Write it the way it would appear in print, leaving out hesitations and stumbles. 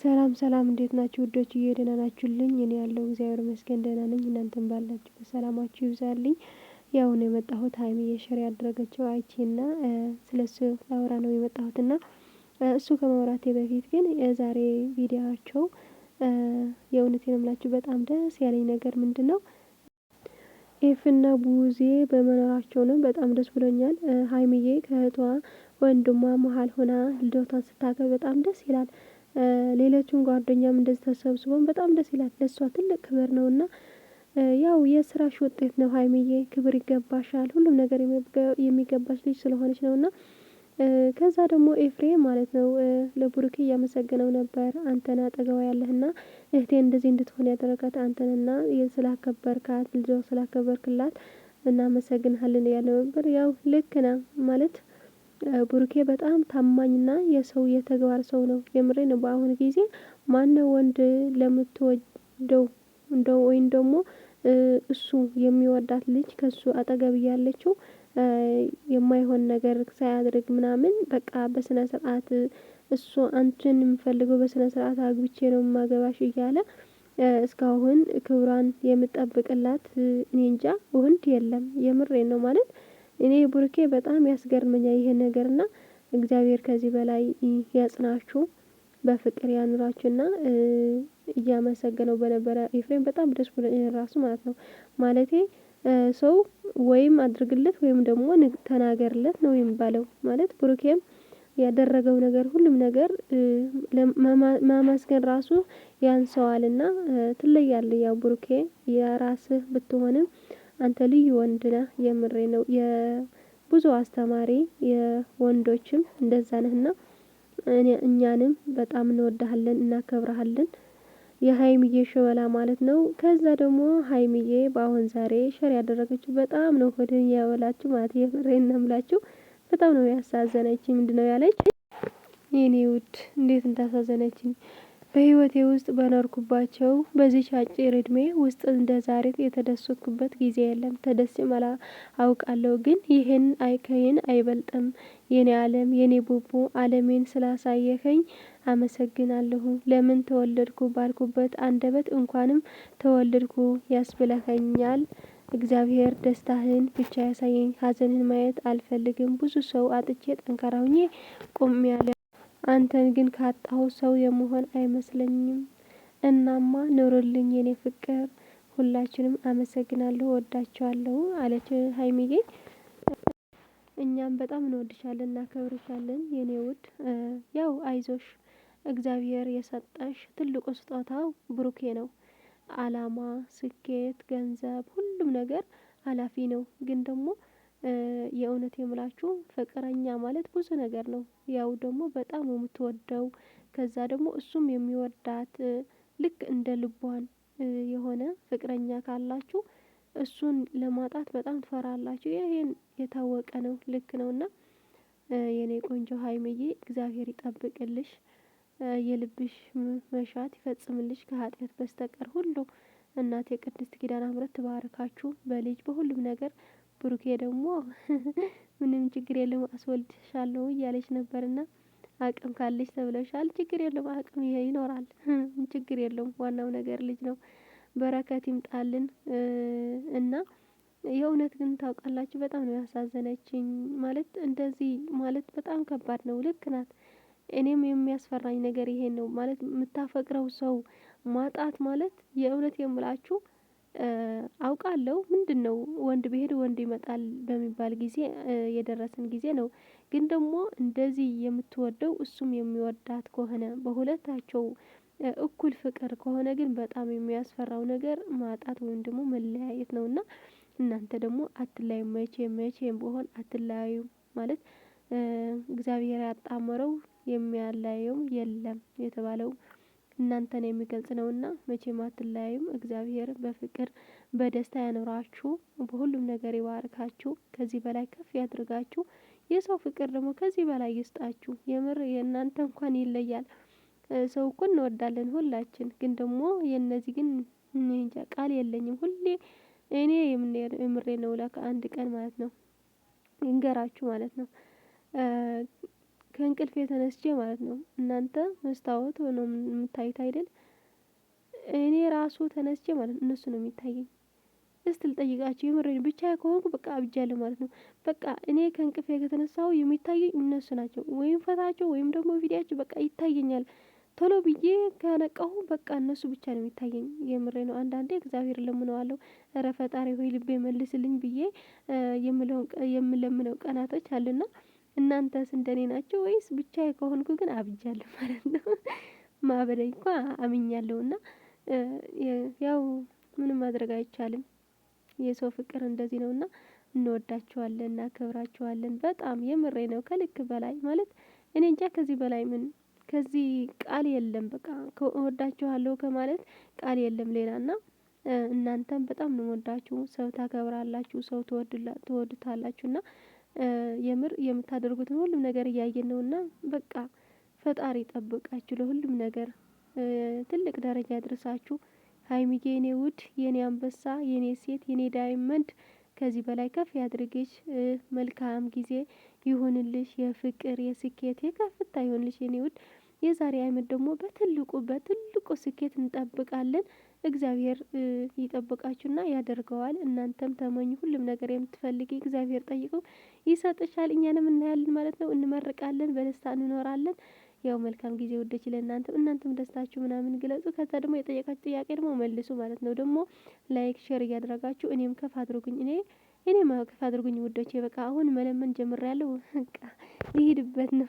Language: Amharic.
ሰላም ሰላም እንዴት ናችሁ ውዶችዬ? ደህና ናችሁልኝ? እኔ ያለው እግዚአብሔር ይመስገን ደህና ነኝ። እናንተም ባላችሁበት ሰላማችሁ ይብዛልኝ። ያው ነው የመጣሁት ሀይሚዬ ሼር ያደረገችው አይቼና ስለሱ ላወራ ነው የመጣሁትና እሱ ከማውራቴ በፊት ግን የዛሬ ቪዲዮአቸው የእውነቴን ነው የምላችሁ በጣም ደስ ያለኝ ነገር ምንድነው ኤፍና ቡዜ በመኖራቸው ነው። በጣም ደስ ብሎኛል። ሀይሚዬ ከእህቷ ወንድሟ መሀል ሆና ልደቷን ስታከብር በጣም ደስ ይላል። ሌሎቹም ጓደኛም እንደዚህ ተሰብስበን በጣም ደስ ይላል። ለእሷ ትልቅ ክብር ነውና ያው የስራሽ ውጤት ነው ሀይሚዬ፣ ክብር ይገባሻል። ሁሉም ነገር የሚገባሽ ልጅ ስለሆነች ነውና ከዛ ደግሞ ኤፍሬም ማለት ነው ለቡሩኬ እያመሰገነው ነበር። አንተን አጠገባ ያለህና እህቴ እንደዚህ እንድትሆን ያደረጋት አንተንና ስላከበርካት ልጇ ስላከበርክላት እናመሰግንሃለን እያለ ነበር። ያው ልክ ነው ማለት ቡሩኬ በጣም ታማኝና የሰው የተግባር ሰው ነው። የምሬ ነው። በአሁኑ ጊዜ ማነው ወንድ ለምትወደው እንደው ወይም ደግሞ እሱ የሚወዳት ልጅ ከሱ አጠገብ እያለችው የማይሆን ነገር ሳያደርግ ምናምን በቃ በስነ ስርዓት እሱ አንቺን የምፈልገው በስነ ስርዓት አግብቼ ነው ማገባሽ እያለ እስካሁን ክብሯን የምጠብቅላት እኔ እንጃ ወንድ የለም። የምሬን ነው ማለት እኔ ቡሩኬ በጣም ያስገርመኛል ይሄን ነገርና እግዚአብሔር ከዚህ በላይ ያጽናችሁ፣ በፍቅር ያኑራችሁና እያመሰገነው በነበረ ኤፍሬም በጣም ደስ ብሎኝ ራሱ ማለት ነው። ማለቴ ሰው ወይም አድርግለት ወይም ደግሞ ተናገርለት ነው የሚባለው። ማለት ብሩኬም ያደረገው ነገር ሁሉም ነገር ማመስገን ራሱ ያንሰዋልና ትለያለህ። ያው ብሩኬ የራስህ ብትሆንም አንተ ልዩ ወንድ ነህ። የምሬ ነው። የብዙ አስተማሪ የወንዶችም እንደዛ ነህና እኛንም በጣም እንወድሃለን፣ እናከብረሃለን። የሀይሚዬ ሸበላ ማለት ነው። ከዛ ደግሞ ሀይሚዬ በአሁን ዛሬ ሸር ያደረገችው በጣም ነው ሆድን ያበላችሁ ማለት የምሬን ነው የምላችሁ። በጣም ነው ያሳዘነችኝ። ምንድነው ያለች? የኔ ውድ እንዴት እንዳሳዘነችኝ በህይወቴ ውስጥ በኖርኩባቸው በዚች አጭር እድሜ ውስጥ እንደ ዛሬ የተደሰትኩበት ጊዜ የለም። ተደስቼም አውቃለሁ፣ ግን ይሄን ከይህን አይበልጥም። የኔ ዓለም የኔ ቡቡ ዓለሜን ስላሳየኸኝ አመሰግናለሁ። ለምን ተወለድኩ ባልኩበት አንደበት እንኳንም ተወለድኩ ያስብለኸኛል። እግዚአብሔር ደስታህን ብቻ ያሳየኝ፣ ሀዘንህን ማየት አልፈልግም። ብዙ ሰው አጥቼ ጠንካራ ሆኜ ቆሜያለሁ። አንተን ግን ካጣሁ ሰው የመሆን አይመስለኝም። እናማ ኑርልኝ የኔ ፍቅር፣ ሁላችንም አመሰግናለሁ፣ ወዳቸዋለሁ አለች ሀይሚዬ። እኛም በጣም እንወድሻለን፣ እናከብርሻለን የኔ ውድ። ያው አይዞሽ፣ እግዚአብሔር የሰጠሽ ትልቁ ስጦታው ብሩኬ ነው። አላማ፣ ስኬት፣ ገንዘብ፣ ሁሉም ነገር ሀላፊ ነው። ግን ደግሞ የእውነት የምላችሁ ፍቅረኛ ማለት ብዙ ነገር ነው። ያው ደግሞ በጣም የምትወደው ከዛ ደግሞ እሱም የሚወዳት ልክ እንደ ልቧን የሆነ ፍቅረኛ ካላችሁ እሱን ለማጣት በጣም ትፈራላችሁ። ይሄን የታወቀ ነው። ልክ ነውና የኔ ቆንጆ ሀይሚዬ እግዚአብሔር ይጠብቅልሽ፣ የልብሽ መሻት ይፈጽምልሽ ከኃጢአት በስተቀር ሁሉ። እናቴ ቅድስት ኪዳነ ምሕረት ትባርካችሁ በልጅ በሁሉም ነገር። ብሩኬ ደግሞ ምንም ችግር የለም አስወልድሻለሁ እያለች ነበርና አቅም ካለች ተብለሻል። ችግር የለም አቅም ይኖራል። ችግር የለውም። ዋናው ነገር ልጅ ነው። በረከት ይምጣልን እና የእውነት ግን ታውቃላችሁ በጣም ነው ያሳዘነችኝ። ማለት እንደዚህ ማለት በጣም ከባድ ነው። ልክ ናት። እኔም የሚያስፈራኝ ነገር ይሄን ነው። ማለት የምታፈቅረው ሰው ማጣት ማለት የእውነት የምላችሁ አውቃለሁ። ምንድነው ወንድ ቢሄድ ወንድ ይመጣል በሚባል ጊዜ የደረስን ጊዜ ነው። ግን ደግሞ እንደዚህ የምትወደው እሱም የሚወዳት ከሆነ በሁለታቸው እኩል ፍቅር ከሆነ ግን በጣም የሚያስፈራው ነገር ማጣት ወይም ደግሞ መለያየት ነውና እናንተ ደግሞ አትለያዩም። መቼም ቢሆን አትለያዩም። ማለት እግዚአብሔር ያጣመረው የሚያለያየው የለም የተባለው እናንተን የሚገልጽ ነውና መቼም አትለያዩም። እግዚአብሔር በፍቅር በደስታ ያኖራችሁ፣ በሁሉም ነገር ይባርካችሁ፣ ከዚህ በላይ ከፍ ያድርጋችሁ። የሰው ፍቅር ደግሞ ከዚህ በላይ ይስጣችሁ። የምር የእናንተ እንኳን ይለያል። ሰው እኮ እንወዳለን ሁላችን፣ ግን ደግሞ የእነዚህ ግን እንጃ ቃል የለኝም። ሁሌ እኔ የምሬ ነው። ለካ አንድ ቀን ማለት ነው እንገራችሁ ማለት ነው ከእንቅልፌ ተነስቼ ማለት ነው። እናንተ መስታወት ነው የምታዩት አይደል? እኔ ራሱ ተነስቼ ማለት ነው እነሱ ነው የሚታየኝ። እስቲ ልጠይቃቸው የምሬን ብቻዬ ከሆንኩ በቃ አብጃለሁ ማለት ነው። በቃ እኔ ከእንቅልፌ ከተነሳሁ የሚታየኝ እነሱ ናቸው። ወይም ፈታቸው ወይም ደግሞ ቪዲዮአቸው በቃ ይታየኛል። ቶሎ ብዬ ከነቃሁ በቃ እነሱ ብቻ ነው የሚታየኝ። የምሬ ነው። አንዳንዴ እግዚአብሔር እለምነዋለሁ፣ እረ ፈጣሪ ሆይ ልቤ መልስልኝ ብዬ የምለምነው ቀናቶች አሉና እናንተስ እንደኔ ናቸው ወይስ ብቻዬ ከሆንኩ ግን አብጃለሁ ማለት ነው። ማበዴ እንኳን አምኛለሁና ያው ምንም ማድረግ አይቻልም። የሰው ፍቅር እንደዚህ ነውና እንወዳቸዋለን፣ እናከብራቸዋለን። በጣም የምሬ ነው። ከልክ በላይ ማለት እኔ እንጃ ከዚህ በላይ ምን ከዚህ ቃል የለም። በቃ እወዳችኋለሁ ከማለት ቃል የለም ሌላና እናንተም በጣም ነው የምወዳችሁ። ሰው ታከብራላችሁ፣ ሰው ትወዱታላችሁና የምር የምታደርጉትን ሁሉም ነገር እያየን ነውና በቃ ፈጣሪ ይጠብቃችሁ ለሁሉም ነገር ትልቅ ደረጃ ያድርሳችሁ። ሀይሚዬ የኔ ውድ፣ የኔ አንበሳ፣ የኔ ሴት፣ የኔ ዳይመንድ ከዚህ በላይ ከፍ ያድርግሽ። መልካም ጊዜ ይሁንልሽ። የፍቅር የስኬት የከፍታ ይሁንልሽ የኔ ውድ። የዛሬ አመት ደግሞ በትልቁ ስኬት እንጠብቃለን። እግዚአብሔር ይጠብቃችሁና ያደርገዋል። እናንተም ተመኙ፣ ሁሉም ነገር የምትፈልጊ እግዚአብሔር ጠይቀው ይሰጥሻል። እኛንም እናያለን ማለት ነው። እንመርቃለን፣ በደስታ እንኖራለን። ያው መልካም ጊዜ ውዶች እናንተም ደስታችሁ ምናምን ግለጹ። ከዛ ደግሞ የጠየቃችሁ ጥያቄ ደግሞ መልሱ ማለት ነው። ደግሞ ላይክ ሼር እያደረጋችሁ እኔም ከፍ አድርጉኝ። እኔም ከፍ አድርጉኝ ውዶቼ። በቃ አሁን መለመን ጀምሬያለሁ። በቃ ሊሄድበት ነው።